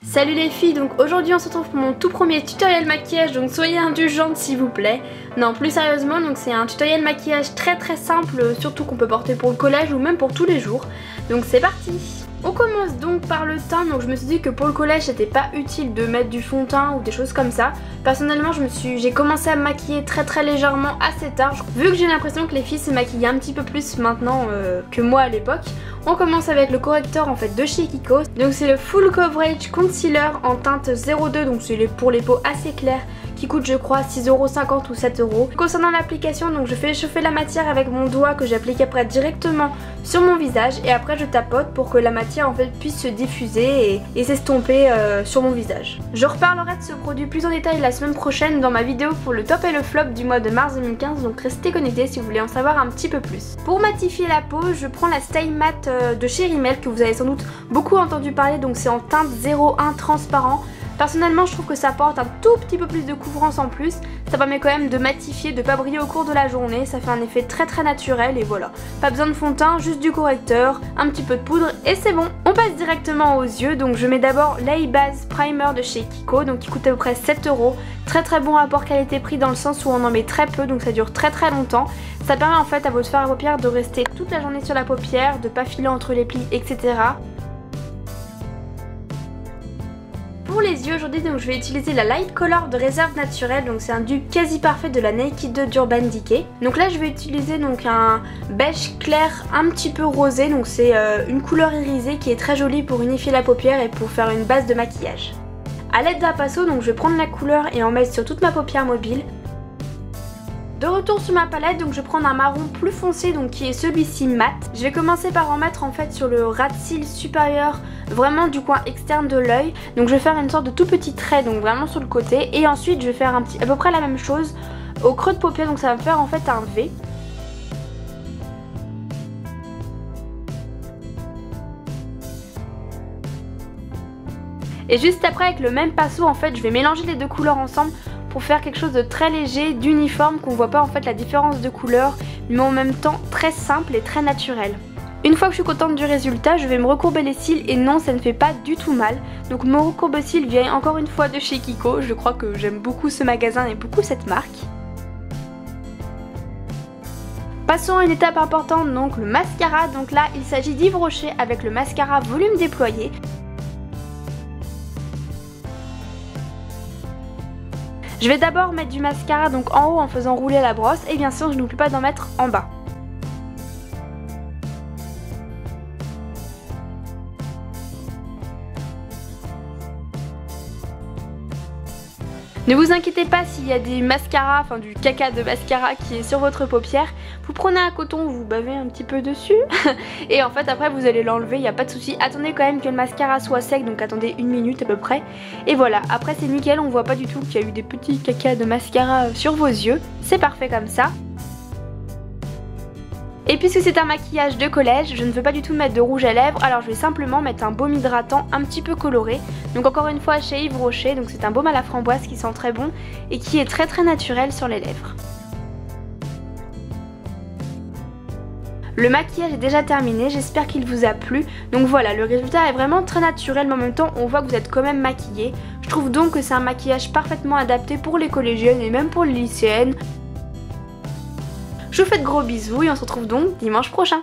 Salut les filles, donc aujourd'hui on se retrouve pour mon tout premier tutoriel maquillage, donc soyez indulgentes s'il vous plaît. Non, plus sérieusement, donc c'est un tutoriel maquillage très simple, surtout qu'on peut porter pour le collège ou même pour tous les jours. Donc c'est parti. On commence donc par le teint, donc je me suis dit que pour le collège c'était pas utile de mettre du fond de teint ou des choses comme ça. Personnellement j'ai commencé à me maquiller très légèrement assez tard, vu que j'ai l'impression que les filles se maquillent un petit peu plus maintenant que moi à l'époque. On commence avec le correcteur en fait de chez Kiko, donc c'est le Full Coverage Concealer en teinte 02, donc c'est pour les peaux assez claires qui coûte je crois 6,50€ ou 7€. Concernant l'application, donc je fais chauffer la matière avec mon doigt que j'applique après directement sur mon visage et après je tapote pour que la matière en fait puisse se diffuser et s'estomper sur mon visage. Je reparlerai de ce produit plus en détail la semaine prochaine dans ma vidéo pour le top et le flop du mois de mars 2015, donc restez connectés si vous voulez en savoir un petit peu plus. Pour matifier la peau, je prends la Stay Matte de chez Rimmel que vous avez sans doute beaucoup entendu parler, donc c'est en teinte 01 transparent. Personnellement je trouve que ça apporte un tout petit peu plus de couvrance en plus, ça permet quand même de matifier, de pas briller au cours de la journée, ça fait un effet très naturel et voilà. Pas besoin de fond de teint, juste du correcteur, un petit peu de poudre et c'est bon. On passe directement aux yeux, donc je mets d'abord l'Eye Base Primer de chez Kiko, donc qui coûte à peu près 7€. Très bon rapport qualité-prix dans le sens où on en met très peu, donc ça dure très longtemps. Ça permet en fait à votre fard à paupières de rester toute la journée sur la paupière, de pas filer entre les plis, etc. Pour les yeux aujourd'hui, donc je vais utiliser la Light Color de Réserve Naturelle, donc c'est un dupe quasi parfait de la Naked 2 d'Urban Decay. Donc là je vais utiliser donc un beige clair un petit peu rosé, donc c'est une couleur irisée qui est très jolie pour unifier la paupière et pour faire une base de maquillage. A l'aide d'un pinceau, donc je vais prendre la couleur et en mettre sur toute ma paupière mobile. De retour sur ma palette, donc je vais prendre un marron plus foncé, donc qui est celui-ci mat. Je vais commencer par en mettre en fait sur le ras de cils supérieur, vraiment du coin externe de l'œil. Donc je vais faire une sorte de tout petit trait, donc vraiment sur le côté. Et ensuite je vais faire à peu près la même chose au creux de paupière, donc ça va me faire en fait un V. Et juste après avec le même pinceau en fait je vais mélanger les deux couleurs ensemble pour faire quelque chose de très léger, d'uniforme, qu'on voit pas en fait la différence de couleur, mais en même temps très simple et très naturel. Une fois que je suis contente du résultat, je vais me recourber les cils et non, ça ne fait pas du tout mal. Donc mon recourbe-cils vient encore une fois de chez Kiko, je crois que j'aime beaucoup ce magasin et beaucoup cette marque. Passons à une étape importante, donc le mascara. Donc là il s'agit d'Yves Rocher avec le mascara volume déployé. Je vais d'abord mettre du mascara donc en haut en faisant rouler la brosse et bien sûr je n'oublie pas d'en mettre en bas. Ne vous inquiétez pas s'il y a des mascaras, enfin du caca de mascara qui est sur votre paupière. Vous prenez un coton, vous bavez un petit peu dessus et en fait après vous allez l'enlever, il n'y a pas de souci. Attendez quand même que le mascara soit sec, donc attendez 1 minute à peu près. Et voilà, après c'est nickel, on voit pas du tout qu'il y a eu des petits caca de mascara sur vos yeux. C'est parfait comme ça. Et puisque c'est un maquillage de collège, je ne veux pas du tout mettre de rouge à lèvres, alors je vais simplement mettre un baume hydratant un petit peu coloré. Donc encore une fois chez Yves Rocher, donc c'est un baume à la framboise qui sent très bon et qui est très naturel sur les lèvres. Le maquillage est déjà terminé, j'espère qu'il vous a plu. Donc voilà, le résultat est vraiment très naturel, mais en même temps on voit que vous êtes quand même maquillé. Je trouve donc que c'est un maquillage parfaitement adapté pour les collégiennes et même pour les lycéennes. Je vous fais de gros bisous et on se retrouve donc dimanche prochain.